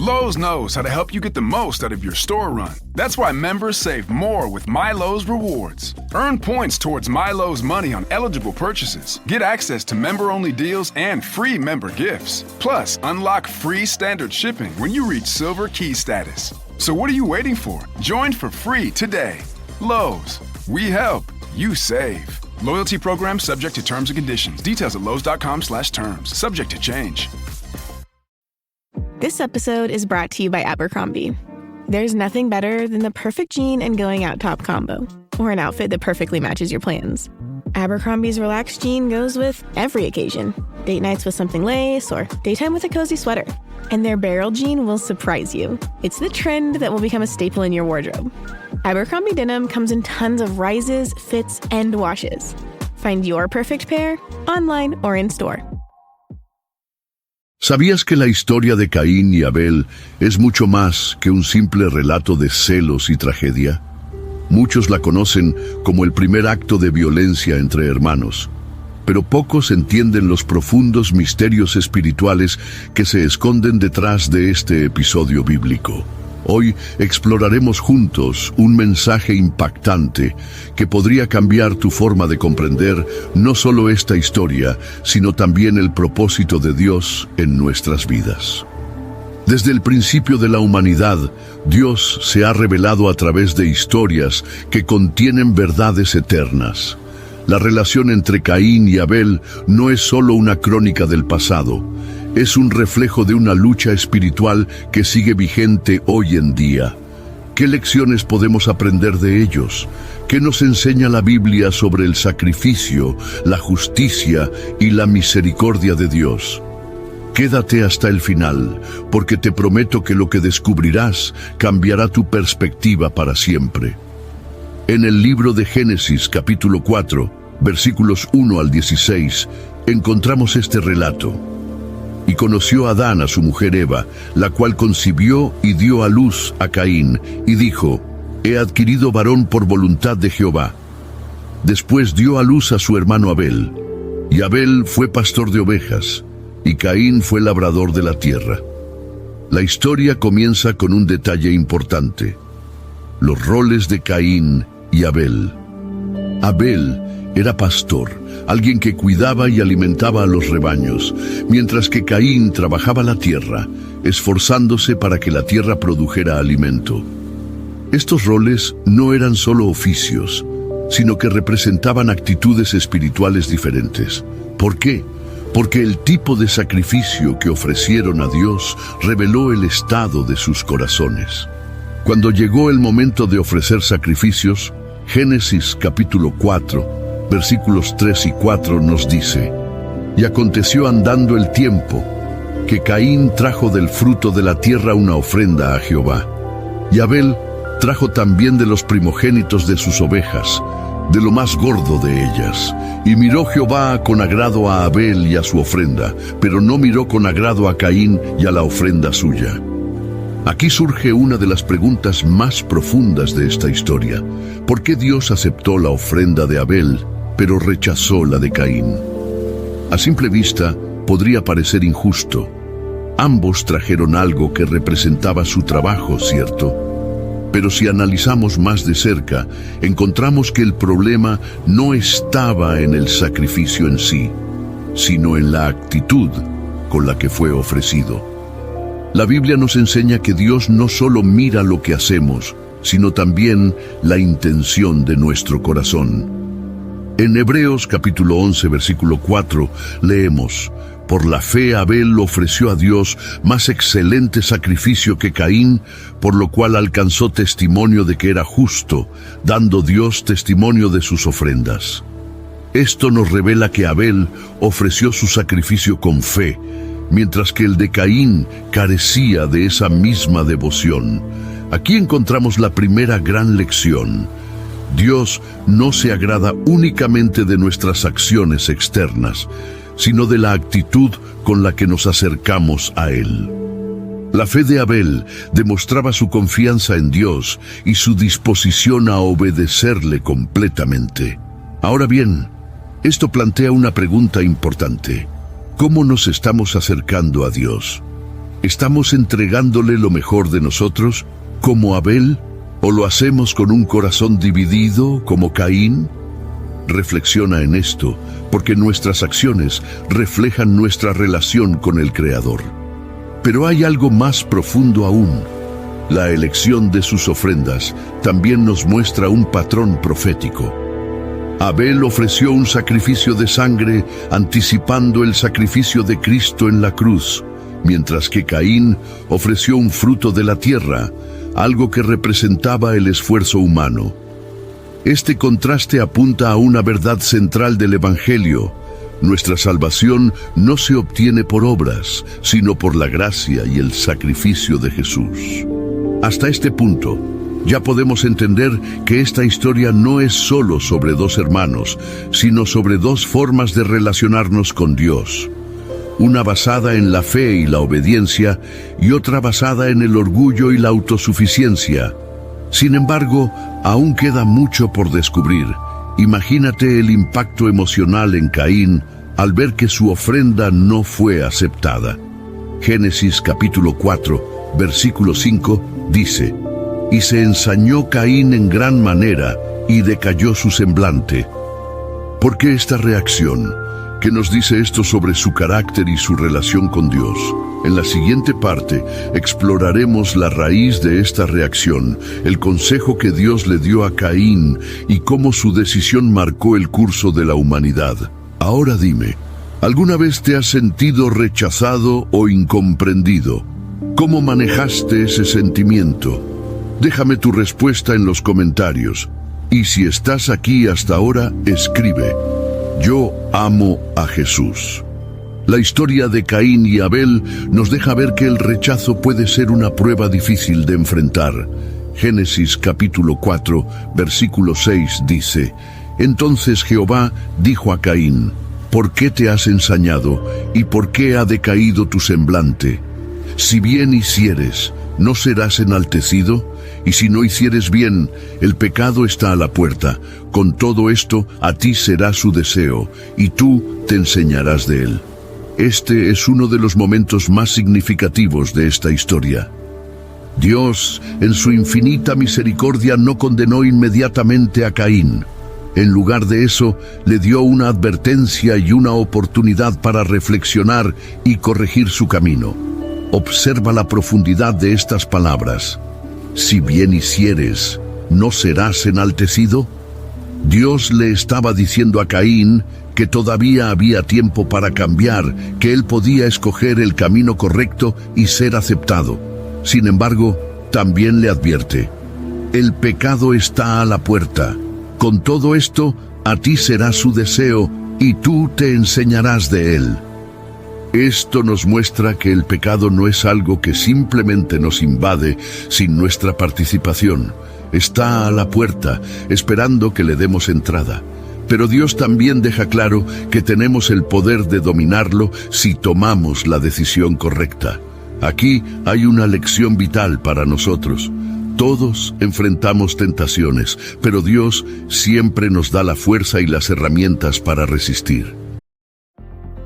Lowe's knows how to help you get the most out of your store run. That's why members save more with MyLowe's Rewards. Earn points towards MyLowe's money on eligible purchases. Get access to member-only deals and free member gifts. Plus, unlock free standard shipping when you reach Silver Key status. So what are you waiting for? Join for free today. Lowe's. We help. You save. Loyalty program subject to terms and conditions. Details at lowes.com/terms. Subject to change. This episode is brought to you by Abercrombie. There's nothing better than the perfect jean and going out top combo, or an outfit that perfectly matches your plans. Abercrombie's relaxed jean goes with every occasion. Date nights with something lace, or daytime with a cozy sweater. And their barrel jean will surprise you. It's the trend that will become a staple in your wardrobe. Abercrombie denim comes in tons of rises, fits, and washes. Find your perfect pair online or in store. ¿Sabías que la historia de Caín y Abel es mucho más que un simple relato de celos y tragedia? Muchos la conocen como el primer acto de violencia entre hermanos, pero pocos entienden los profundos misterios espirituales que se esconden detrás de este episodio bíblico. Hoy exploraremos juntos un mensaje impactante que podría cambiar tu forma de comprender no solo esta historia, sino también el propósito de Dios en nuestras vidas. Desde el principio de la humanidad, Dios se ha revelado a través de historias que contienen verdades eternas. La relación entre Caín y Abel no es solo una crónica del pasado, es un reflejo de una lucha espiritual que sigue vigente hoy en día. ¿Qué lecciones podemos aprender de ellos? ¿Qué nos enseña la Biblia sobre el sacrificio, la justicia y la misericordia de Dios? Quédate hasta el final, porque te prometo que lo que descubrirás cambiará tu perspectiva para siempre. En el libro de Génesis, capítulo 4, versículos 1 al 16, encontramos este relato. Y conoció Adán a su mujer Eva, la cual concibió y dio a luz a Caín, y dijo: He adquirido varón por voluntad de Jehová. Después dio a luz a su hermano Abel, y Abel fue pastor de ovejas, y Caín fue labrador de la tierra. La historia comienza con un detalle importante: los roles de Caín y Abel. Abel era pastor, alguien que cuidaba y alimentaba a los rebaños, mientras que Caín trabajaba la tierra, esforzándose para que la tierra produjera alimento. Estos roles no eran solo oficios, sino que representaban actitudes espirituales diferentes. ¿Por qué? Porque el tipo de sacrificio que ofrecieron a Dios reveló el estado de sus corazones. Cuando llegó el momento de ofrecer sacrificios, Génesis capítulo 4, versículos 3 y 4 nos dice: Y aconteció andando el tiempo, que Caín trajo del fruto de la tierra una ofrenda a Jehová. Y Abel trajo también de los primogénitos de sus ovejas, de lo más gordo de ellas. Y miró Jehová con agrado a Abel y a su ofrenda, pero no miró con agrado a Caín y a la ofrenda suya. Aquí surge una de las preguntas más profundas de esta historia. ¿Por qué Dios aceptó la ofrenda de Abel, pero rechazó la de Caín? A simple vista, podría parecer injusto. Ambos trajeron algo que representaba su trabajo, ¿cierto? Pero si analizamos más de cerca, encontramos que el problema no estaba en el sacrificio en sí, sino en la actitud con la que fue ofrecido. La Biblia nos enseña que Dios no solo mira lo que hacemos, sino también la intención de nuestro corazón. En Hebreos capítulo 11, versículo 4, leemos: Por la fe Abel ofreció a Dios más excelente sacrificio que Caín, por lo cual alcanzó testimonio de que era justo, dando Dios testimonio de sus ofrendas. Esto nos revela que Abel ofreció su sacrificio con fe, mientras que el de Caín carecía de esa misma devoción. Aquí encontramos la primera gran lección. Dios no se agrada únicamente de nuestras acciones externas, sino de la actitud con la que nos acercamos a Él. La fe de Abel demostraba su confianza en Dios y su disposición a obedecerle completamente. Ahora bien, esto plantea una pregunta importante. ¿Cómo nos estamos acercando a Dios? ¿Estamos entregándole lo mejor de nosotros, como Abel, o lo hacemos con un corazón dividido, como Caín? Reflexiona en esto, porque nuestras acciones reflejan nuestra relación con el Creador. Pero hay algo más profundo aún. La elección de sus ofrendas también nos muestra un patrón profético. Abel ofreció un sacrificio de sangre anticipando el sacrificio de Cristo en la cruz, mientras que Caín ofreció un fruto de la tierra, algo que representaba el esfuerzo humano. Este contraste apunta a una verdad central del Evangelio. Nuestra salvación no se obtiene por obras, sino por la gracia y el sacrificio de Jesús. Hasta este punto, ya podemos entender que esta historia no es solo sobre dos hermanos, sino sobre dos formas de relacionarnos con Dios. Una basada en la fe y la obediencia, y otra basada en el orgullo y la autosuficiencia. Sin embargo, aún queda mucho por descubrir. Imagínate el impacto emocional en Caín al ver que su ofrenda no fue aceptada. Génesis capítulo 4, versículo 5, dice: «Y se ensañó Caín en gran manera, y decayó su semblante». ¿Por qué esta reacción? ¿Qué nos dice esto sobre su carácter y su relación con Dios? En la siguiente parte, exploraremos la raíz de esta reacción, el consejo que Dios le dio a Caín y cómo su decisión marcó el curso de la humanidad. Ahora dime, ¿alguna vez te has sentido rechazado o incomprendido? ¿Cómo manejaste ese sentimiento? Déjame tu respuesta en los comentarios. Y si estás aquí hasta ahora, escribe: «Yo amo a Jesús». La historia de Caín y Abel nos deja ver que el rechazo puede ser una prueba difícil de enfrentar. Génesis capítulo 4, versículo 6 dice: «Entonces Jehová dijo a Caín: ¿Por qué te has ensañado, y por qué ha decaído tu semblante? Si bien hicieres, ¿no serás enaltecido? Y si no hicieres bien, el pecado está a la puerta. Con todo esto, a ti será su deseo, y tú te enseñarás de él». Este es uno de los momentos más significativos de esta historia. Dios, en su infinita misericordia, no condenó inmediatamente a Caín. En lugar de eso, le dio una advertencia y una oportunidad para reflexionar y corregir su camino. Observa la profundidad de estas palabras. Si bien hicieres, ¿no serás enaltecido? Dios le estaba diciendo a Caín que todavía había tiempo para cambiar, que él podía escoger el camino correcto y ser aceptado. Sin embargo, también le advierte: el pecado está a la puerta. Con todo esto, a ti será su deseo y tú te enseñarás de él. Esto nos muestra que el pecado no es algo que simplemente nos invade sin nuestra participación. Está a la puerta, esperando que le demos entrada. Pero Dios también deja claro que tenemos el poder de dominarlo si tomamos la decisión correcta. Aquí hay una lección vital para nosotros. Todos enfrentamos tentaciones, pero Dios siempre nos da la fuerza y las herramientas para resistir.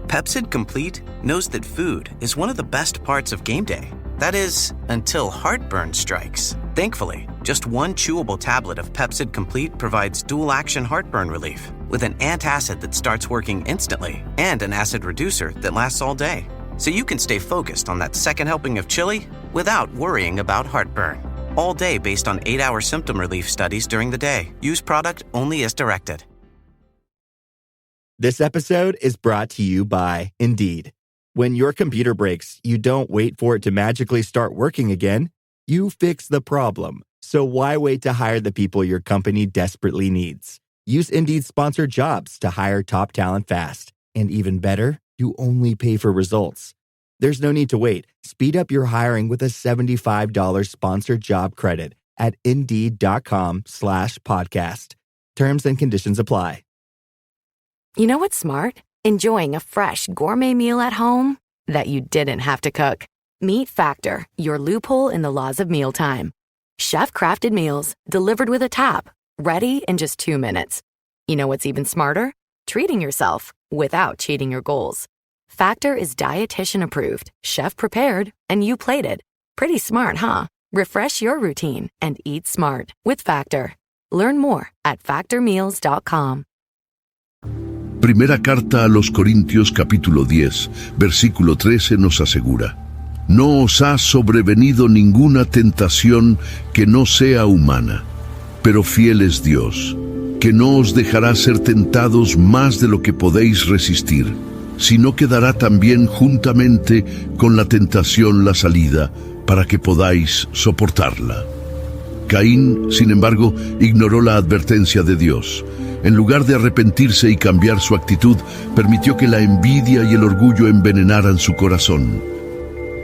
Pepcid Complete knows that food is one of the best parts of game day. That is, until heartburn strikes. Thankfully, just one chewable tablet of Pepcid Complete provides dual-action heartburn relief with an antacid that starts working instantly and an acid reducer that lasts all day. So you can stay focused on that second helping of chili without worrying about heartburn. All day based on 8-hour symptom relief studies during the day. Use product only as directed. This episode is brought to you by Indeed. When your computer breaks, you don't wait for it to magically start working again. You fix the problem. So why wait to hire the people your company desperately needs? Use Indeed's sponsored jobs to hire top talent fast. And even better, you only pay for results. There's no need to wait. Speed up your hiring with a $75 sponsored job credit at Indeed.com/podcast. Terms and conditions apply. You know what's smart? Enjoying a fresh gourmet meal at home that you didn't have to cook. Meet Factor, your loophole in the laws of mealtime. Chef-crafted meals delivered with a tap, ready in just 2 minutes. You know what's even smarter? Treating yourself without cheating your goals. Factor is dietitian approved, chef prepared, and you plated. Pretty smart, huh? Refresh your routine and eat smart with Factor. Learn more at factormeals.com. Primera carta a los Corintios capítulo 10, versículo 13 nos asegura: No os ha sobrevenido ninguna tentación que no sea humana, pero fiel es Dios, que no os dejará ser tentados más de lo que podéis resistir, sino que dará también juntamente con la tentación la salida, para que podáis soportarla. Caín, sin embargo, ignoró la advertencia de Dios. En lugar de arrepentirse y cambiar su actitud, permitió que la envidia y el orgullo envenenaran su corazón.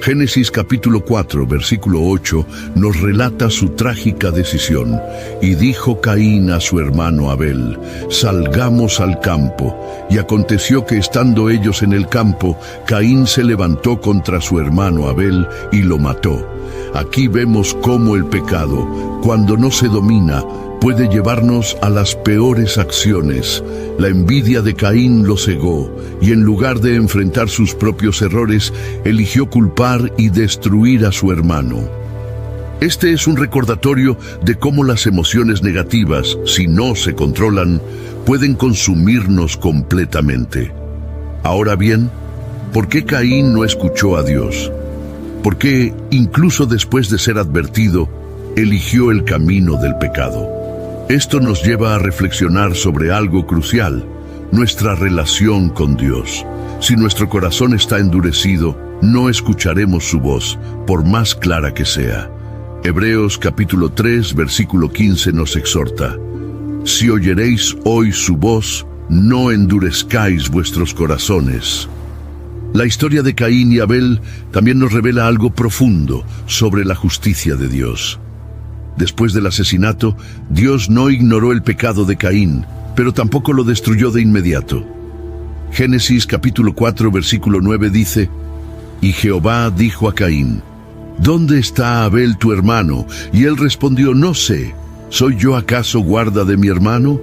Génesis capítulo 4, versículo 8, nos relata su trágica decisión. Y dijo Caín a su hermano Abel: Salgamos al campo. Y aconteció que estando ellos en el campo, Caín se levantó contra su hermano Abel y lo mató. Aquí vemos cómo el pecado, cuando no se domina, puede llevarnos a las peores acciones. La envidia de Caín lo cegó, y en lugar de enfrentar sus propios errores, eligió culpar y destruir a su hermano. Este es un recordatorio de cómo las emociones negativas, si no se controlan, pueden consumirnos completamente. Ahora bien, ¿por qué Caín no escuchó a Dios? ¿Por qué, incluso después de ser advertido, eligió el camino del pecado? Esto nos lleva a reflexionar sobre algo crucial: nuestra relación con Dios. Si nuestro corazón está endurecido, no escucharemos su voz, por más clara que sea. Hebreos capítulo 3, versículo 15 nos exhorta: Si oyeréis hoy su voz, no endurezcáis vuestros corazones. La historia de Caín y Abel también nos revela algo profundo sobre la justicia de Dios. Después del asesinato, Dios no ignoró el pecado de Caín, pero tampoco lo destruyó de inmediato. Génesis capítulo 4, versículo 9 dice: Y Jehová dijo a Caín: ¿Dónde está Abel tu hermano? Y él respondió: No sé, ¿soy yo acaso guarda de mi hermano?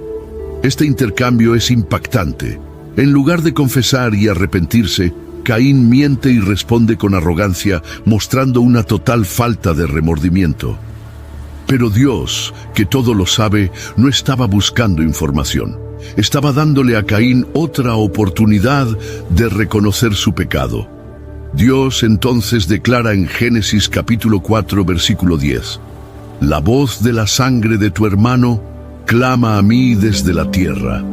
Este intercambio es impactante. En lugar de confesar y arrepentirse, Caín miente y responde con arrogancia, mostrando una total falta de remordimiento. Pero Dios, que todo lo sabe, no estaba buscando información. Estaba dándole a Caín otra oportunidad de reconocer su pecado. Dios entonces declara en Génesis capítulo 4, versículo 10: La voz de la sangre de tu hermano clama a mí desde la tierra.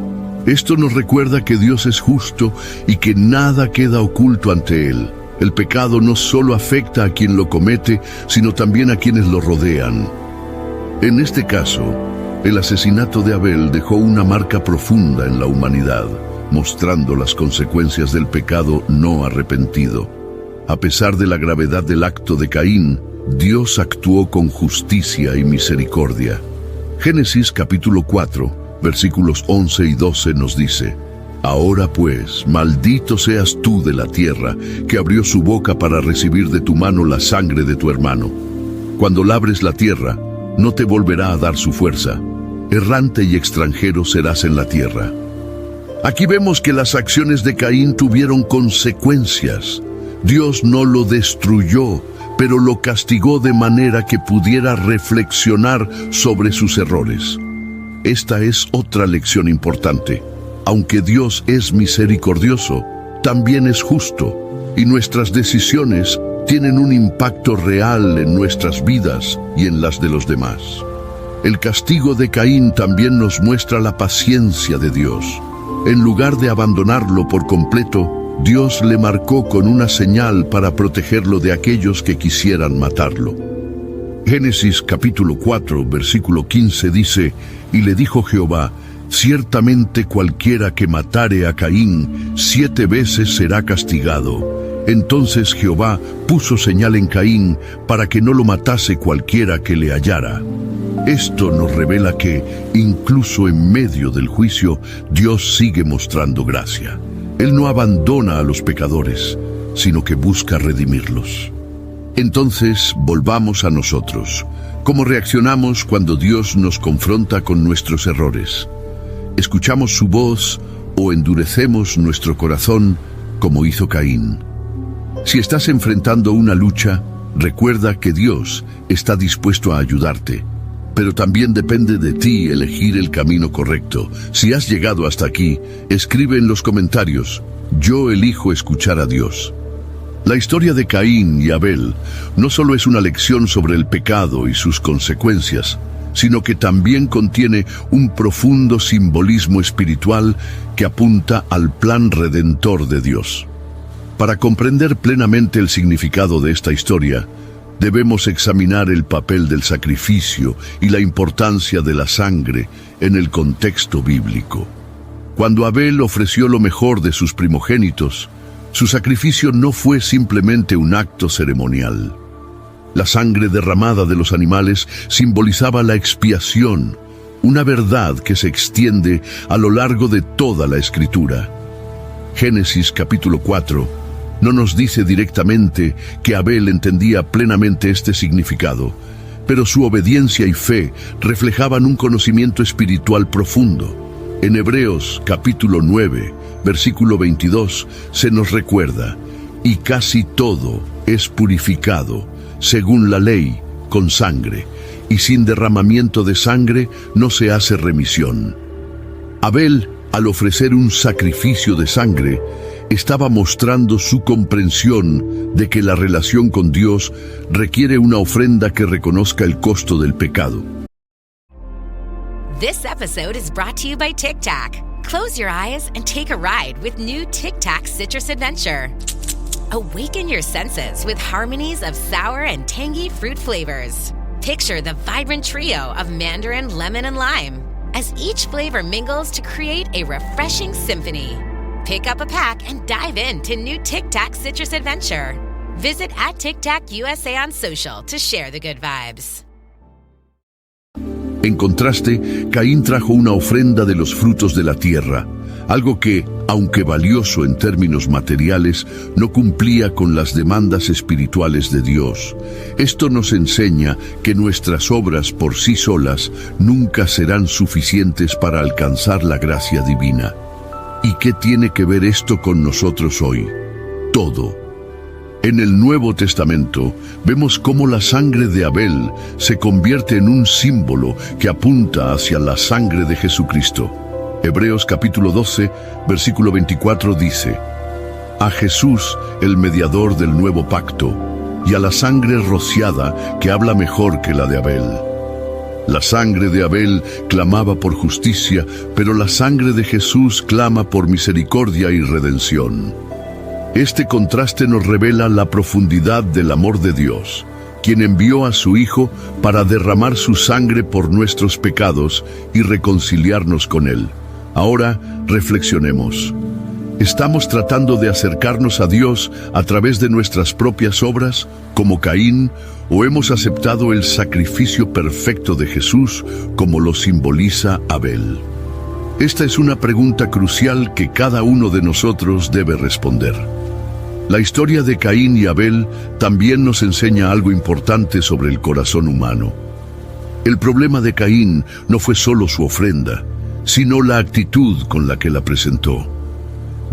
Esto nos recuerda que Dios es justo y que nada queda oculto ante Él. El pecado no solo afecta a quien lo comete, sino también a quienes lo rodean. En este caso, el asesinato de Abel dejó una marca profunda en la humanidad, mostrando las consecuencias del pecado no arrepentido. A pesar de la gravedad del acto de Caín, Dios actuó con justicia y misericordia. Génesis capítulo 4, versículos 11 y 12 nos dice: Ahora pues, maldito seas tú de la tierra, que abrió su boca para recibir de tu mano la sangre de tu hermano. Cuando labres la tierra, no te volverá a dar su fuerza. Errante y extranjero serás en la tierra. Aquí vemos que las acciones de Caín tuvieron consecuencias. Dios no lo destruyó, pero lo castigó de manera que pudiera reflexionar sobre sus errores. Esta es otra lección importante. Aunque Dios es misericordioso, también es justo, y nuestras decisiones tienen un impacto real en nuestras vidas y en las de los demás. El castigo de Caín también nos muestra la paciencia de Dios. En lugar de abandonarlo por completo, Dios le marcó con una señal para protegerlo de aquellos que quisieran matarlo. Génesis capítulo 4, versículo 15 dice: Y le dijo Jehová: Ciertamente cualquiera que matare a Caín 7 veces será castigado. Entonces Jehová puso señal en Caín para que no lo matase cualquiera que le hallara. Esto nos revela que, incluso en medio del juicio, Dios sigue mostrando gracia. Él no abandona a los pecadores, sino que busca redimirlos. Entonces, volvamos a nosotros. ¿Cómo reaccionamos cuando Dios nos confronta con nuestros errores? ¿Escuchamos su voz o endurecemos nuestro corazón como hizo Caín. Si estás enfrentando una lucha, recuerda que Dios está dispuesto a ayudarte, pero también depende de ti elegir el camino correcto. Si has llegado hasta aquí, escribe en los comentarios: yo elijo escuchar a Dios. La historia de Caín y Abel no solo es una lección sobre el pecado y sus consecuencias, sino que también contiene un profundo simbolismo espiritual que apunta al plan redentor de Dios. Para comprender plenamente el significado de esta historia, debemos examinar el papel del sacrificio y la importancia de la sangre en el contexto bíblico. Cuando Abel ofreció lo mejor de sus primogénitos, su sacrificio no fue simplemente un acto ceremonial. La sangre derramada de los animales simbolizaba la expiación, una verdad que se extiende a lo largo de toda la Escritura. Génesis capítulo 4 no nos dice directamente que Abel entendía plenamente este significado, pero su obediencia y fe reflejaban un conocimiento espiritual profundo. En Hebreos capítulo 9, versículo 22, se nos recuerda: y casi todo es purificado, según la ley, con sangre, y sin derramamiento de sangre no se hace remisión. Abel, al ofrecer un sacrificio de sangre, estaba mostrando su comprensión de que la relación con Dios requiere una ofrenda que reconozca el costo del pecado. This episode is brought to you by Tic Tac. Close your eyes and take a ride with new Tic Tac Citrus Adventure. Awaken your senses with harmonies of sour and tangy fruit flavors. Picture the vibrant trio of mandarin, lemon, and lime as each flavor mingles to create a refreshing symphony. Pick up a pack and dive into new Tic Tac Citrus Adventure. Visit @TicTacUSA on social to share the good vibes. En contraste, Caín trajo una ofrenda de los frutos de la tierra, algo que, aunque valioso en términos materiales, no cumplía con las demandas espirituales de Dios. Esto nos enseña que nuestras obras por sí solas nunca serán suficientes para alcanzar la gracia divina. ¿Y qué tiene que ver esto con nosotros hoy? Todo. En el Nuevo Testamento vemos cómo la sangre de Abel se convierte en un símbolo que apunta hacia la sangre de Jesucristo. Hebreos capítulo 12, versículo 24 dice: a Jesús, el mediador del nuevo pacto, y a la sangre rociada que habla mejor que la de Abel. La sangre de Abel clamaba por justicia, pero la sangre de Jesús clama por misericordia y redención. Este contraste nos revela la profundidad del amor de Dios, quien envió a su Hijo para derramar su sangre por nuestros pecados y reconciliarnos con Él. Ahora, reflexionemos. ¿Estamos tratando de acercarnos a Dios a través de nuestras propias obras, como Caín, o hemos aceptado el sacrificio perfecto de Jesús, como lo simboliza Abel? Esta es una pregunta crucial que cada uno de nosotros debe responder. La historia de Caín y Abel también nos enseña algo importante sobre el corazón humano. El problema de Caín no fue solo su ofrenda, sino la actitud con la que la presentó.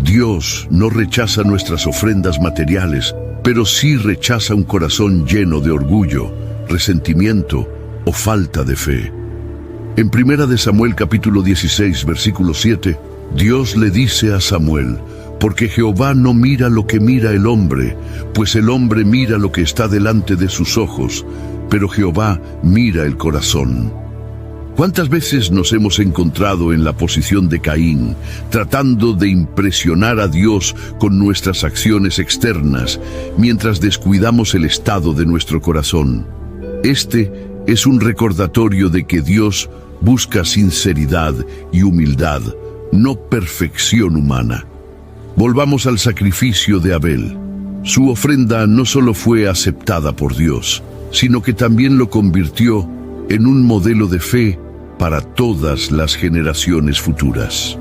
Dios no rechaza nuestras ofrendas materiales, pero sí rechaza un corazón lleno de orgullo, resentimiento o falta de fe. En 1 Samuel capítulo 16, versículo 7, Dios le dice a Samuel: porque Jehová no mira lo que mira el hombre, pues el hombre mira lo que está delante de sus ojos, pero Jehová mira el corazón. ¿Cuántas veces nos hemos encontrado en la posición de Caín, tratando de impresionar a Dios con nuestras acciones externas, mientras descuidamos el estado de nuestro corazón? Este es un recordatorio de que Dios busca sinceridad y humildad, no perfección humana. Volvamos al sacrificio de Abel. Su ofrenda no solo fue aceptada por Dios, sino que también lo convirtió en un modelo de fe para todas las generaciones futuras.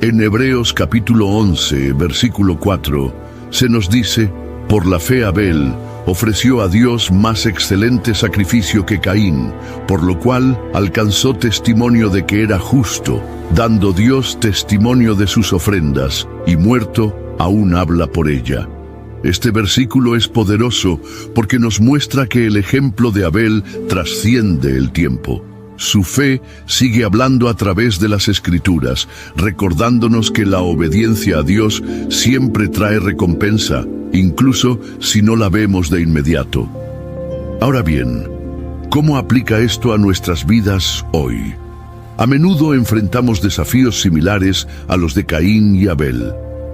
En Hebreos capítulo 11, versículo 4, se nos dice: por la fe Abel ofreció a Dios más excelente sacrificio que Caín, por lo cual alcanzó testimonio de que era justo, dando Dios testimonio de sus ofrendas, y muerto aún habla por ella. Este versículo es poderoso porque nos muestra que el ejemplo de Abel trasciende el tiempo. Su fe sigue hablando a través de las Escrituras, recordándonos que la obediencia a Dios siempre trae recompensa, incluso si no la vemos de inmediato. Ahora bien, ¿cómo aplica esto a nuestras vidas hoy? A menudo enfrentamos desafíos similares a los de Caín y Abel.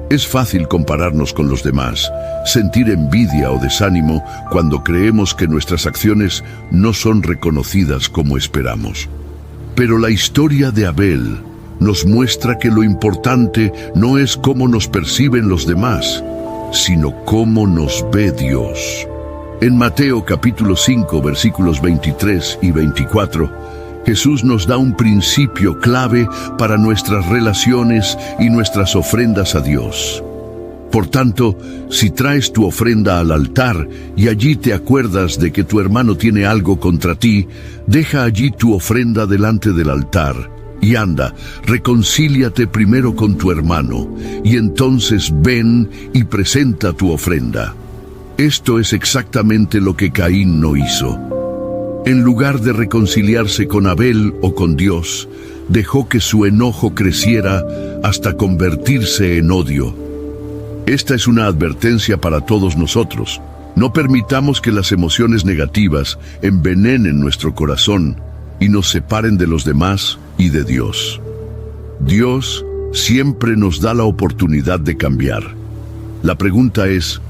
Es fácil compararnos con los demás, sentir envidia o desánimo cuando creemos que nuestras acciones no son reconocidas como esperamos. Pero la historia de Abel nos muestra que lo importante no es cómo nos perciben los demás, sino cómo nos ve Dios. En Mateo capítulo 5, versículos 23 y 24, Jesús nos da un principio clave para nuestras relaciones y nuestras ofrendas a Dios. Por tanto, si traes tu ofrenda al altar y allí te acuerdas de que tu hermano tiene algo contra ti, deja allí tu ofrenda delante del altar y anda, reconcíliate primero con tu hermano y entonces ven y presenta tu ofrenda. Esto es exactamente lo que Caín no hizo. En lugar de reconciliarse con Abel o con Dios, dejó que su enojo creciera hasta convertirse en odio. Esta es una advertencia para todos nosotros. No permitamos que las emociones negativas envenenen nuestro corazón y nos separen de los demás y de Dios. Dios siempre nos da la oportunidad de cambiar. La pregunta es,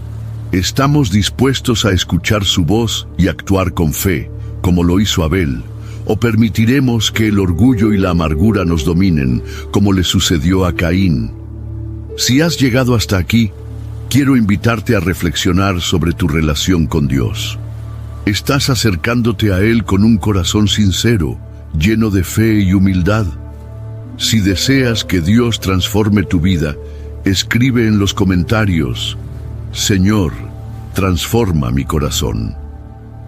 ¿estamos dispuestos a escuchar su voz y actuar con fe, como lo hizo Abel, o permitiremos que el orgullo y la amargura nos dominen, como le sucedió a Caín? Si has llegado hasta aquí, quiero invitarte a reflexionar sobre tu relación con Dios. ¿Estás acercándote a Él con un corazón sincero, lleno de fe y humildad? Si deseas que Dios transforme tu vida, escribe en los comentarios: Señor, transforma mi corazón.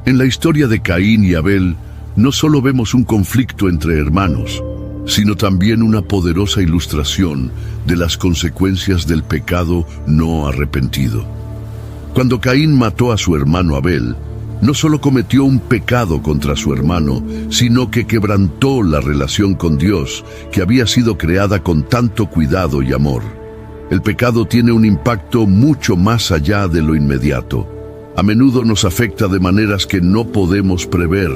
En la historia de Caín y Abel, no solo vemos un conflicto entre hermanos, sino también una poderosa ilustración de las consecuencias del pecado no arrepentido. Cuando Caín mató a su hermano Abel, no solo cometió un pecado contra su hermano, sino que quebrantó la relación con Dios, que había sido creada con tanto cuidado y amor. El pecado tiene un impacto mucho más allá de lo inmediato. A menudo nos afecta de maneras que no podemos prever,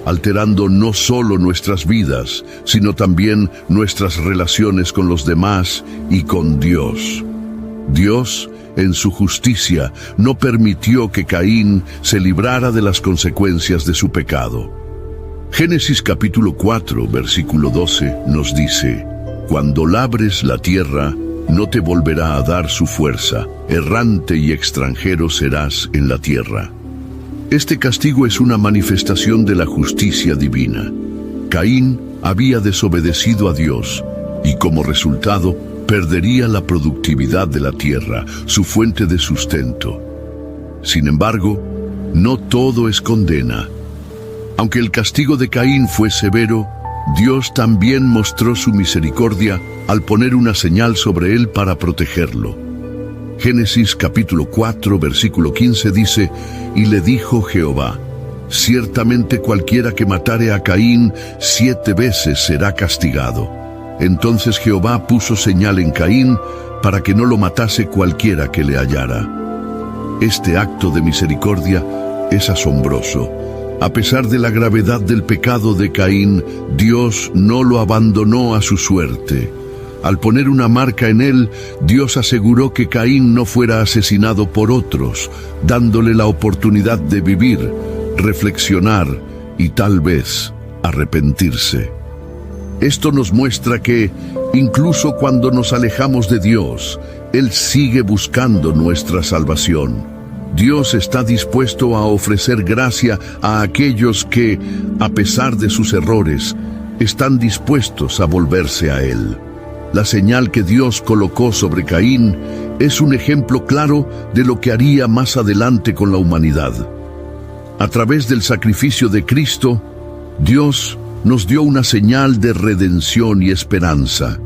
alterando no solo nuestras vidas, sino también nuestras relaciones con los demás y con Dios. Dios, en su justicia, no permitió que Caín se librara de las consecuencias de su pecado. Génesis capítulo 4, versículo 12 nos dice: Cuando labres la tierra, no te volverá a dar su fuerza, errante y extranjero serás en la tierra. Este castigo es una manifestación de la justicia divina. Caín había desobedecido a Dios y como resultado perdería la productividad de la tierra, su fuente de sustento. Sin embargo, no todo es condena. Aunque el castigo de Caín fue severo, Dios también mostró su misericordia al poner una señal sobre él para protegerlo. Génesis capítulo 4, versículo 15 dice: Y le dijo Jehová: Ciertamente cualquiera que matare a Caín 7 veces será castigado. Entonces Jehová puso señal en Caín para que no lo matase cualquiera que le hallara. Este acto de misericordia es asombroso. A pesar de la gravedad del pecado de Caín, Dios no lo abandonó a su suerte. Al poner una marca en él, Dios aseguró que Caín no fuera asesinado por otros, dándole la oportunidad de vivir, reflexionar y tal vez arrepentirse. Esto nos muestra que, incluso cuando nos alejamos de Dios, Él sigue buscando nuestra salvación. Dios está dispuesto a ofrecer gracia a aquellos que, a pesar de sus errores, están dispuestos a volverse a Él. La señal que Dios colocó sobre Caín es un ejemplo claro de lo que haría más adelante con la humanidad. A través del sacrificio de Cristo, Dios nos dio una señal de redención y esperanza.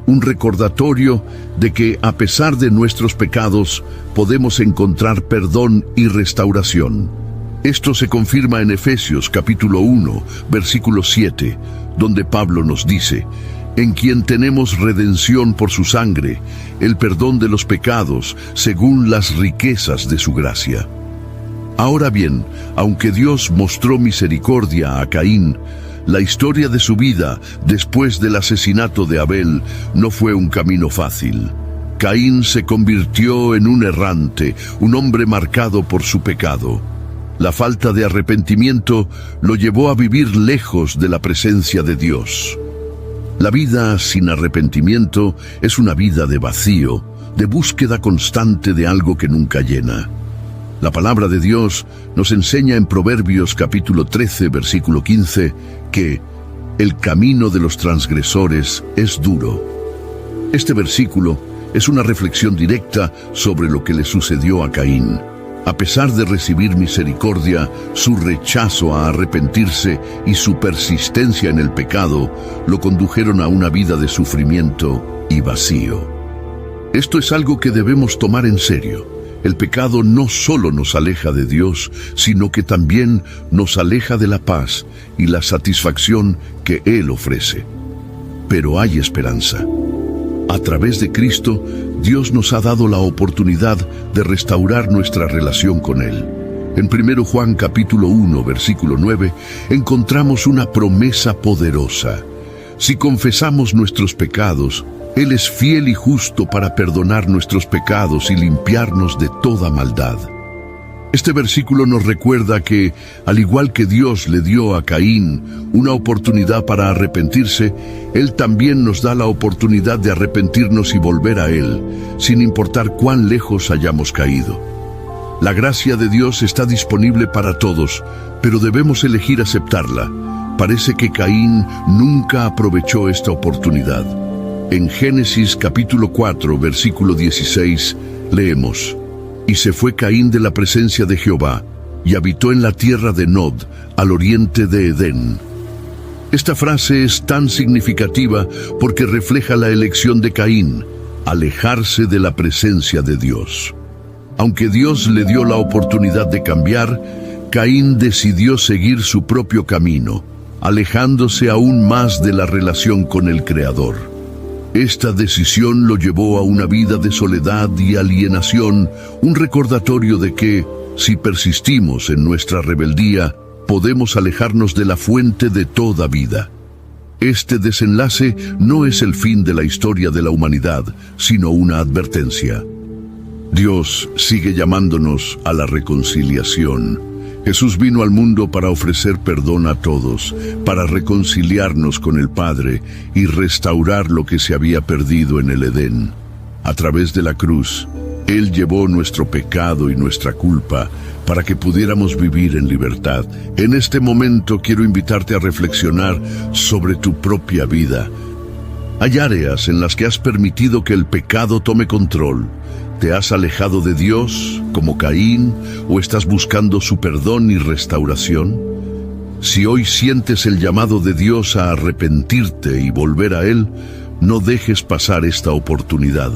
un recordatorio de que a pesar de nuestros pecados podemos encontrar perdón y restauración. Esto se confirma en Efesios capítulo 1, versículo 7, donde Pablo nos dice: en quien tenemos redención por su sangre, el perdón de los pecados, según las riquezas de su gracia. Ahora bien, aunque Dios mostró misericordia a Caín, la historia de su vida después del asesinato de Abel no fue un camino fácil. Caín se convirtió en un errante, un hombre marcado por su pecado. La falta de arrepentimiento lo llevó a vivir lejos de la presencia de Dios. La vida sin arrepentimiento es una vida de vacío, de búsqueda constante de algo que nunca llena. La palabra de Dios nos enseña en Proverbios capítulo 13, versículo 15, que el camino de los transgresores es duro. Este versículo es una reflexión directa sobre lo que le sucedió a Caín. A pesar de recibir misericordia, su rechazo a arrepentirse y su persistencia en el pecado lo condujeron a una vida de sufrimiento y vacío. Esto es algo que debemos tomar en serio. El pecado no solo nos aleja de Dios, sino que también nos aleja de la paz y la satisfacción que Él ofrece. Pero hay esperanza. A través de Cristo, Dios nos ha dado la oportunidad de restaurar nuestra relación con Él. En 1 Juan capítulo 1, versículo 9, encontramos una promesa poderosa. Si confesamos nuestros pecados, Él es fiel y justo para perdonar nuestros pecados y limpiarnos de toda maldad. Este versículo nos recuerda que, al igual que Dios le dio a Caín una oportunidad para arrepentirse, Él también nos da la oportunidad de arrepentirnos y volver a Él, sin importar cuán lejos hayamos caído. La gracia de Dios está disponible para todos, pero debemos elegir aceptarla. Parece que Caín nunca aprovechó esta oportunidad. En Génesis capítulo 4, versículo 16, leemos: y se fue Caín de la presencia de Jehová, y habitó en la tierra de Nod, al oriente de Edén. Esta frase es tan significativa porque refleja la elección de Caín, alejarse de la presencia de Dios. Aunque Dios le dio la oportunidad de cambiar, Caín decidió seguir su propio camino, alejándose aún más de la relación con el Creador. Esta decisión lo llevó a una vida de soledad y alienación, un recordatorio de que, si persistimos en nuestra rebeldía, podemos alejarnos de la fuente de toda vida. Este desenlace no es el fin de la historia de la humanidad, sino una advertencia. Dios sigue llamándonos a la reconciliación. Jesús vino al mundo para ofrecer perdón a todos, para reconciliarnos con el Padre y restaurar lo que se había perdido en el Edén. A través de la cruz, Él llevó nuestro pecado y nuestra culpa para que pudiéramos vivir en libertad. En este momento quiero invitarte a reflexionar sobre tu propia vida. Hay áreas en las que has permitido que el pecado tome control. ¿Te has alejado de Dios, como Caín, o estás buscando su perdón y restauración? Si hoy sientes el llamado de Dios a arrepentirte y volver a Él, no dejes pasar esta oportunidad.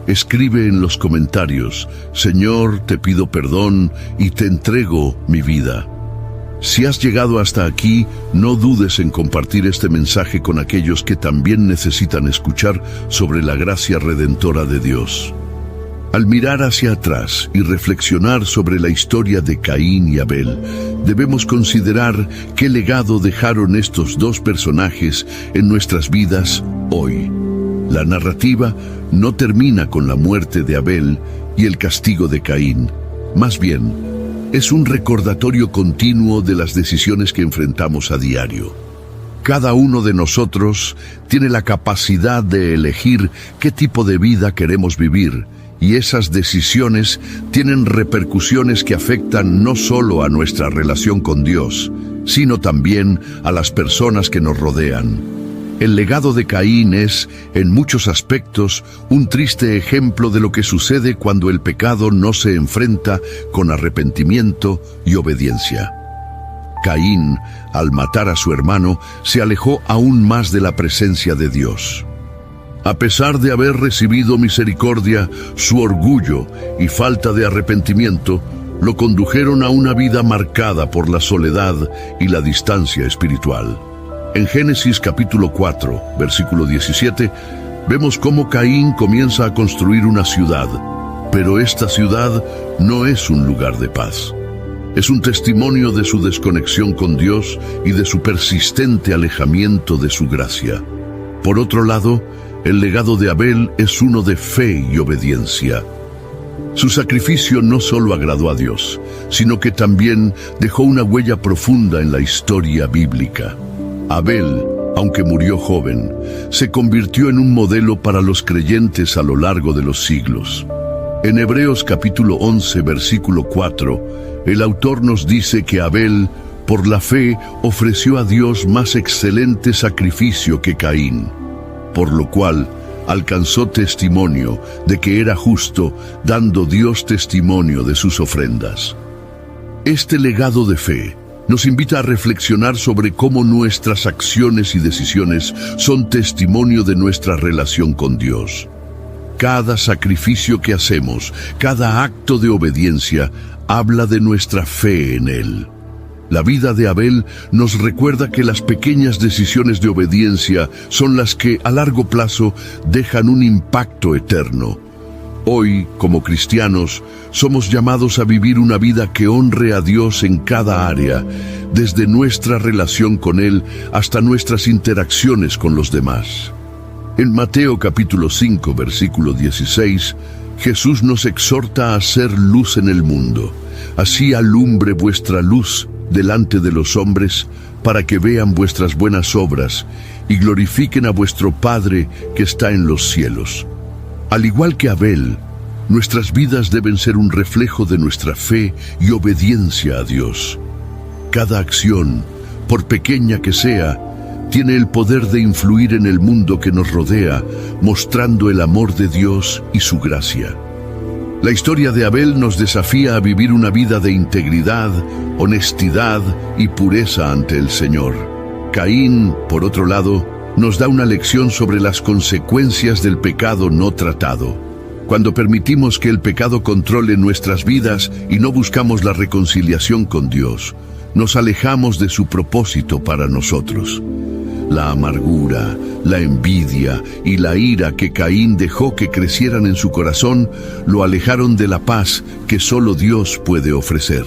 Escribe en los comentarios: Señor, te pido perdón y te entrego mi vida. Si has llegado hasta aquí, no dudes en compartir este mensaje con aquellos que también necesitan escuchar sobre la gracia redentora de Dios. Al mirar hacia atrás y reflexionar sobre la historia de Caín y Abel, debemos considerar qué legado dejaron estos dos personajes en nuestras vidas hoy. La narrativa no termina con la muerte de Abel y el castigo de Caín. Más bien, es un recordatorio continuo de las decisiones que enfrentamos a diario. Cada uno de nosotros tiene la capacidad de elegir qué tipo de vida queremos vivir, y esas decisiones tienen repercusiones que afectan no solo a nuestra relación con Dios, sino también a las personas que nos rodean. El legado de Caín es, en muchos aspectos, un triste ejemplo de lo que sucede cuando el pecado no se enfrenta con arrepentimiento y obediencia. Caín, al matar a su hermano, se alejó aún más de la presencia de Dios. A pesar de haber recibido misericordia, su orgullo y falta de arrepentimiento lo condujeron a una vida marcada por la soledad y la distancia espiritual. En Génesis capítulo 4, versículo 17, vemos cómo Caín comienza a construir una ciudad, pero esta ciudad no es un lugar de paz. Es un testimonio de su desconexión con Dios y de su persistente alejamiento de su gracia. Por otro lado, el legado de Abel es uno de fe y obediencia. Su sacrificio no solo agradó a Dios, sino que también dejó una huella profunda en la historia bíblica. Abel, aunque murió joven, se convirtió en un modelo para los creyentes a lo largo de los siglos. En Hebreos capítulo 11, versículo 4, el autor nos dice que Abel, por la fe, ofreció a Dios más excelente sacrificio que Caín, por lo cual alcanzó testimonio de que era justo, dando Dios testimonio de sus ofrendas. Este legado de fe nos invita a reflexionar sobre cómo nuestras acciones y decisiones son testimonio de nuestra relación con Dios. Cada sacrificio que hacemos, cada acto de obediencia, habla de nuestra fe en Él. La vida de Abel nos recuerda que las pequeñas decisiones de obediencia son las que, a largo plazo, dejan un impacto eterno. Hoy, como cristianos, somos llamados a vivir una vida que honre a Dios en cada área, desde nuestra relación con Él hasta nuestras interacciones con los demás. En Mateo capítulo 5, versículo 16, Jesús nos exhorta a ser luz en el mundo. Así alumbre vuestra luz delante de los hombres, para que vean vuestras buenas obras y glorifiquen a vuestro Padre que está en los cielos. Al igual que Abel, nuestras vidas deben ser un reflejo de nuestra fe y obediencia a Dios. Cada acción, por pequeña que sea, tiene el poder de influir en el mundo que nos rodea, mostrando el amor de Dios y su gracia. La historia de Abel nos desafía a vivir una vida de integridad, honestidad y pureza ante el Señor. Caín, por otro lado, nos da una lección sobre las consecuencias del pecado no tratado. Cuando permitimos que el pecado controle nuestras vidas y no buscamos la reconciliación con Dios, nos alejamos de su propósito para nosotros. La amargura, la envidia y la ira que Caín dejó que crecieran en su corazón lo alejaron de la paz que solo Dios puede ofrecer.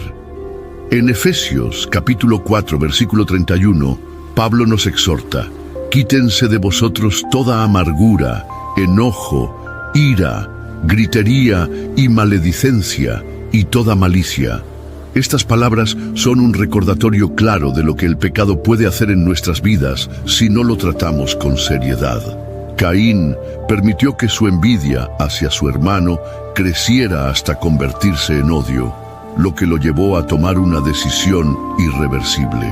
En Efesios capítulo 4, versículo 31, Pablo nos exhorta: quítense de vosotros toda amargura, enojo, ira, gritería y maledicencia y toda malicia. Estas palabras son un recordatorio claro de lo que el pecado puede hacer en nuestras vidas si no lo tratamos con seriedad. Caín permitió que su envidia hacia su hermano creciera hasta convertirse en odio, lo que lo llevó a tomar una decisión irreversible.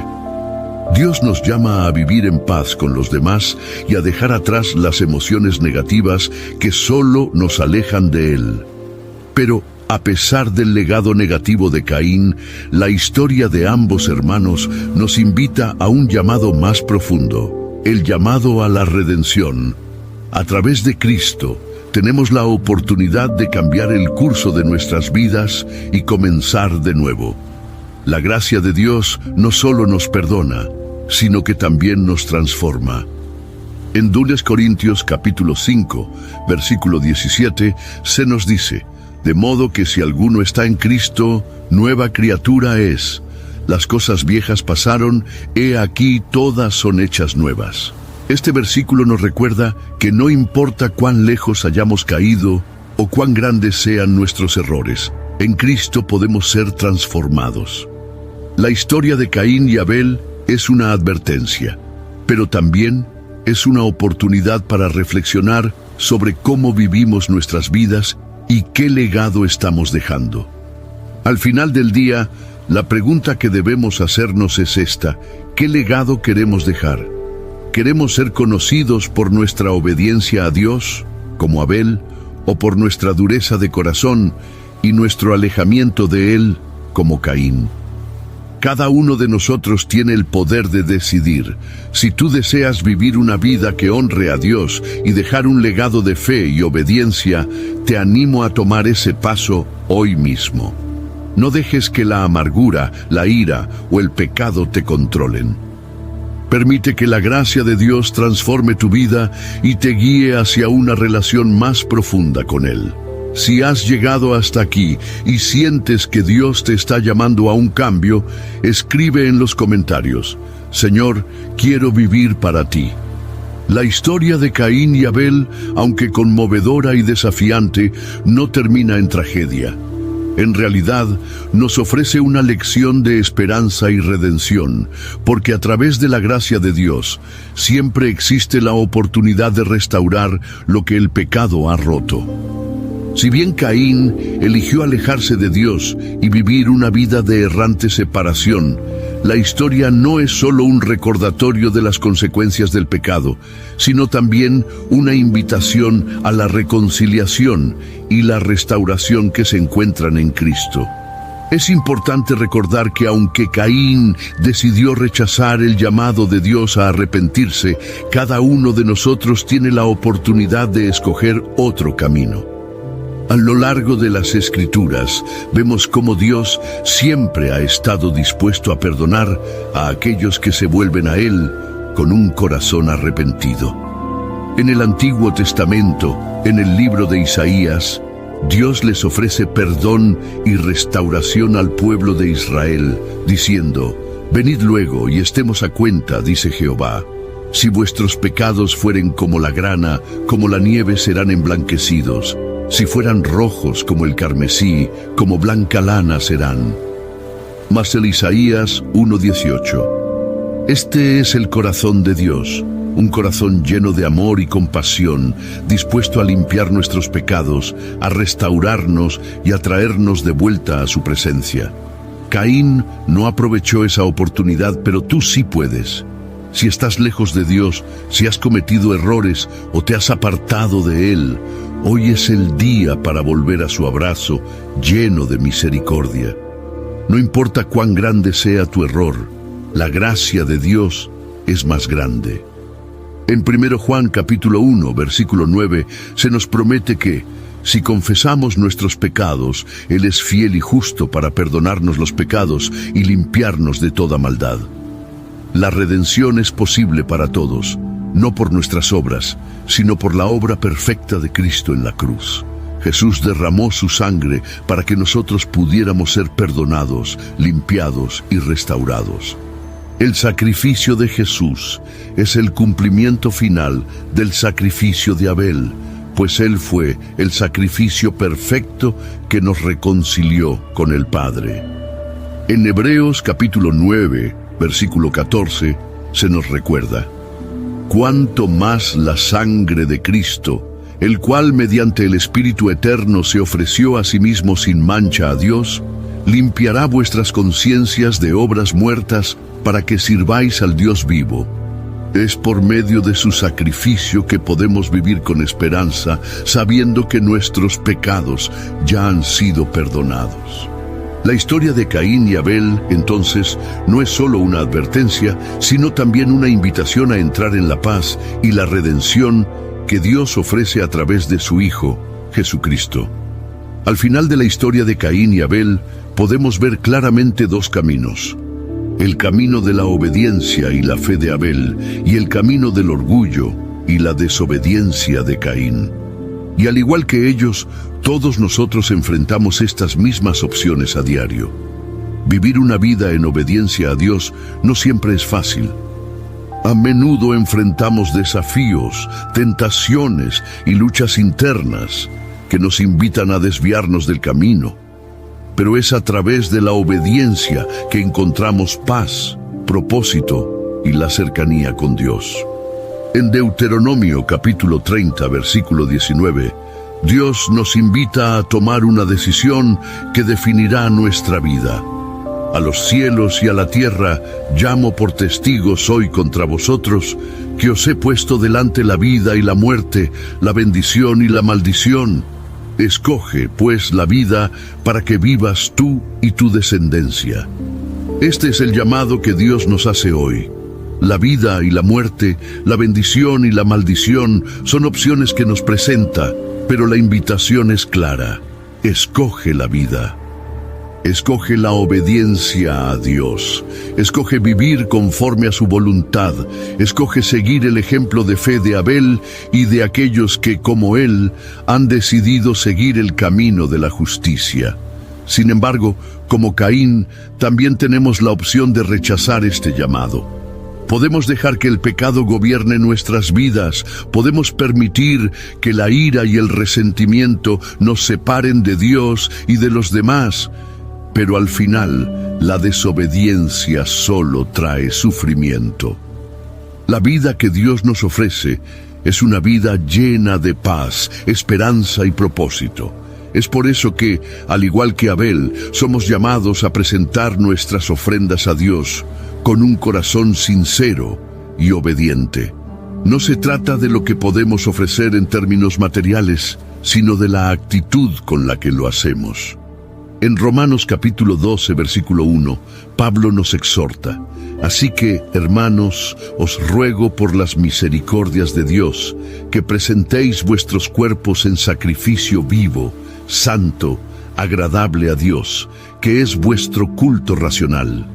Dios nos llama a vivir en paz con los demás y a dejar atrás las emociones negativas que solo nos alejan de Él. Pero, a pesar del legado negativo de Caín, la historia de ambos hermanos nos invita a un llamado más profundo, el llamado a la redención. A través de Cristo, tenemos la oportunidad de cambiar el curso de nuestras vidas y comenzar de nuevo. La gracia de Dios no solo nos perdona, sino que también nos transforma. En 2 Corintios capítulo 5, versículo 17, se nos dice: de modo que si alguno está en Cristo, nueva criatura es. Las cosas viejas pasaron, he aquí todas son hechas nuevas. Este versículo nos recuerda que no importa cuán lejos hayamos caído o cuán grandes sean nuestros errores, en Cristo podemos ser transformados. La historia de Caín y Abel es una advertencia, pero también es una oportunidad para reflexionar sobre cómo vivimos nuestras vidas y qué legado estamos dejando. Al final del día, la pregunta que debemos hacernos es esta: ¿qué legado queremos dejar? ¿Queremos ser conocidos por nuestra obediencia a Dios, como Abel, o por nuestra dureza de corazón y nuestro alejamiento de Él, como Caín? Cada uno de nosotros tiene el poder de decidir. Si tú deseas vivir una vida que honre a Dios y dejar un legado de fe y obediencia, te animo a tomar ese paso hoy mismo. No dejes que la amargura, la ira o el pecado te controlen. Permite que la gracia de Dios transforme tu vida y te guíe hacia una relación más profunda con Él. Si has llegado hasta aquí y sientes que Dios te está llamando a un cambio, escribe en los comentarios: Señor, quiero vivir para ti. La historia de Caín y Abel, aunque conmovedora y desafiante, no termina en tragedia. En realidad, nos ofrece una lección de esperanza y redención, porque a través de la gracia de Dios, siempre existe la oportunidad de restaurar lo que el pecado ha roto. Si bien Caín eligió alejarse de Dios y vivir una vida de errante separación, la historia no es solo un recordatorio de las consecuencias del pecado, sino también una invitación a la reconciliación y la restauración que se encuentran en Cristo. Es importante recordar que aunque Caín decidió rechazar el llamado de Dios a arrepentirse, cada uno de nosotros tiene la oportunidad de escoger otro camino. A lo largo de las Escrituras, vemos cómo Dios siempre ha estado dispuesto a perdonar a aquellos que se vuelven a Él con un corazón arrepentido. En el Antiguo Testamento, en el libro de Isaías, Dios les ofrece perdón y restauración al pueblo de Israel, diciendo: «Venid luego y estemos a cuenta, dice Jehová. Si vuestros pecados fueren como la grana, como la nieve serán emblanquecidos. Si fueran rojos como el carmesí, como blanca lana serán». Mas el Isaías 1:18. Este es el corazón de Dios, un corazón lleno de amor y compasión, dispuesto a limpiar nuestros pecados, a restaurarnos y a traernos de vuelta a su presencia. Caín no aprovechó esa oportunidad, pero tú sí puedes. Si estás lejos de Dios, si has cometido errores o te has apartado de Él, hoy es el día para volver a su abrazo lleno de misericordia. No importa cuán grande sea tu error, la gracia de Dios es más grande. En 1 Juan capítulo 1, versículo 9, se nos promete que, si confesamos nuestros pecados, Él es fiel y justo para perdonarnos los pecados y limpiarnos de toda maldad. La redención es posible para todos, no por nuestras obras, sino por la obra perfecta de Cristo en la cruz. Jesús derramó su sangre para que nosotros pudiéramos ser perdonados, limpiados y restaurados. El sacrificio de Jesús es el cumplimiento final del sacrificio de Abel, pues Él fue el sacrificio perfecto que nos reconcilió con el Padre. En Hebreos capítulo 9, versículo 14, se nos recuerda: «Cuánto más la sangre de Cristo, el cual mediante el Espíritu Eterno se ofreció a sí mismo sin mancha a Dios, limpiará vuestras conciencias de obras muertas para que sirváis al Dios vivo». Es por medio de su sacrificio que podemos vivir con esperanza, sabiendo que nuestros pecados ya han sido perdonados. La historia de Caín y Abel, entonces, no es solo una advertencia, sino también una invitación a entrar en la paz y la redención que Dios ofrece a través de su Hijo, Jesucristo. Al final de la historia de Caín y Abel, podemos ver claramente dos caminos: el camino de la obediencia y la fe de Abel, y el camino del orgullo y la desobediencia de Caín. Y al igual que ellos, todos nosotros enfrentamos estas mismas opciones a diario. Vivir una vida en obediencia a Dios no siempre es fácil. A menudo enfrentamos desafíos, tentaciones y luchas internas que nos invitan a desviarnos del camino. Pero es a través de la obediencia que encontramos paz, propósito y la cercanía con Dios. En Deuteronomio capítulo 30, versículo 19, Dios nos invita a tomar una decisión que definirá nuestra vida. «A los cielos y a la tierra llamo por testigos hoy contra vosotros, que os he puesto delante la vida y la muerte, la bendición y la maldición. Escoge, pues, la vida para que vivas tú y tu descendencia». Este es el llamado que Dios nos hace hoy. La vida y la muerte, la bendición y la maldición son opciones que nos presenta, pero la invitación es clara. Escoge la vida. Escoge la obediencia a Dios. Escoge vivir conforme a su voluntad. Escoge seguir el ejemplo de fe de Abel y de aquellos que, como él, han decidido seguir el camino de la justicia. Sin embargo, como Caín, también tenemos la opción de rechazar este llamado. Podemos dejar que el pecado gobierne nuestras vidas. Podemos permitir que la ira y el resentimiento nos separen de Dios y de los demás. Pero al final, la desobediencia solo trae sufrimiento. La vida que Dios nos ofrece es una vida llena de paz, esperanza y propósito. Es por eso que, al igual que Abel, somos llamados a presentar nuestras ofrendas a Dios con un corazón sincero y obediente. No se trata de lo que podemos ofrecer en términos materiales, sino de la actitud con la que lo hacemos. En Romanos capítulo 12, versículo 1, Pablo nos exhorta: así que, hermanos, os ruego por las misericordias de Dios, que presentéis vuestros cuerpos en sacrificio vivo, santo, agradable a Dios, que es vuestro culto racional.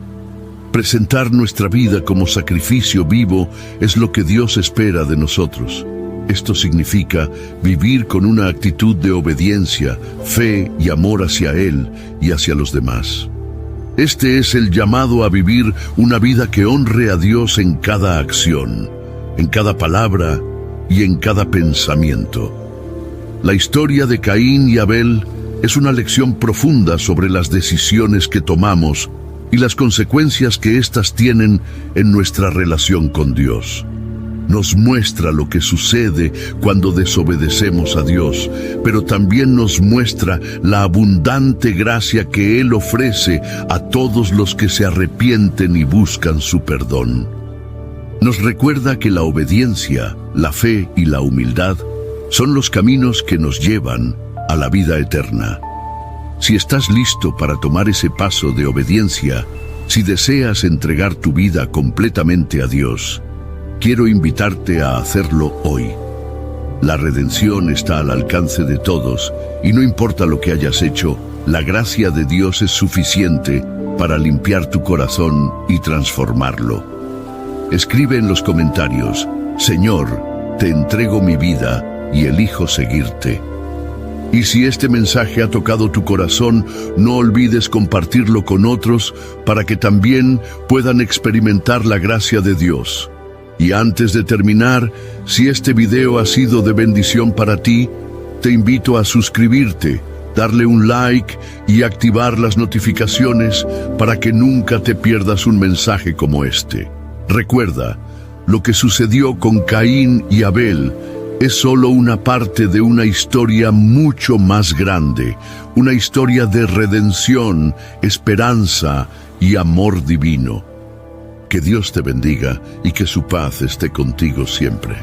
Presentar nuestra vida como sacrificio vivo es lo que Dios espera de nosotros. Esto significa vivir con una actitud de obediencia, fe y amor hacia Él y hacia los demás. Este es el llamado a vivir una vida que honre a Dios en cada acción, en cada palabra y en cada pensamiento. La historia de Caín y Abel es una lección profunda sobre las decisiones que tomamos y las consecuencias que éstas tienen en nuestra relación con Dios. Nos muestra lo que sucede cuando desobedecemos a Dios, pero también nos muestra la abundante gracia que Él ofrece a todos los que se arrepienten y buscan su perdón. Nos recuerda que la obediencia, la fe y la humildad son los caminos que nos llevan a la vida eterna. Si estás listo para tomar ese paso de obediencia, si deseas entregar tu vida completamente a Dios, quiero invitarte a hacerlo hoy. La redención está al alcance de todos y no importa lo que hayas hecho, la gracia de Dios es suficiente para limpiar tu corazón y transformarlo. Escribe en los comentarios: Señor, te entrego mi vida y elijo seguirte. Y si este mensaje ha tocado tu corazón, no olvides compartirlo con otros para que también puedan experimentar la gracia de Dios. Y antes de terminar, si este video ha sido de bendición para ti, te invito a suscribirte, darle un like y activar las notificaciones para que nunca te pierdas un mensaje como este. Recuerda, lo que sucedió con Caín y Abel es solo una parte de una historia mucho más grande, una historia de redención, esperanza y amor divino. Que Dios te bendiga y que su paz esté contigo siempre.